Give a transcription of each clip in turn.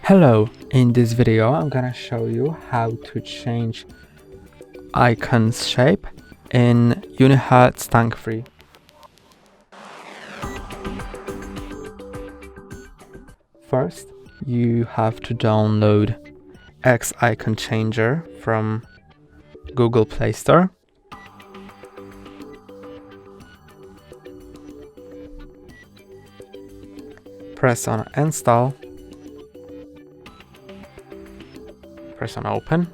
Hello, in this video I'm gonna show you how to change icon's shape in UNIHERTZ Tank Free. First, you have to download X Icon Changer from Google Play Store. Press on Install. Press on Open.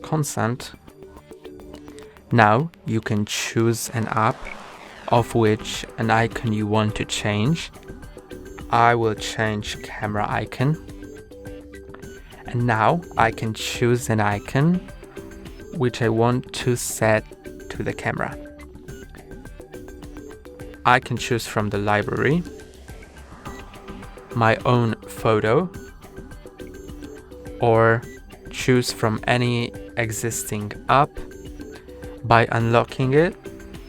Consent. Now you can choose an app of which an icon you want to change. I will change camera icon. And now I can choose an icon which I want to set to the camera. I can choose from the library, my own photo, or choose from any existing app by unlocking it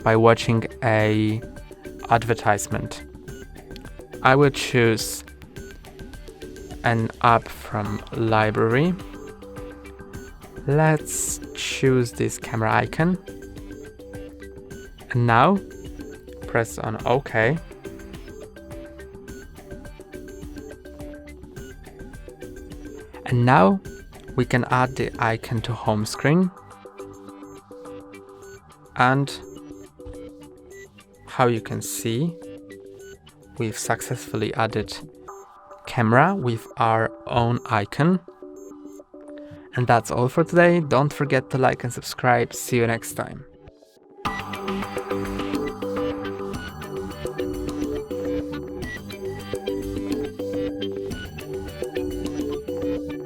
by watching a advertisement. I will choose an app from library. Let's choose this camera icon. And now press on OK. And now we can add the icon to home screen. And how you can see, we've successfully added camera with our own icon. And that's all for today. Don't forget to like and subscribe. See you next time.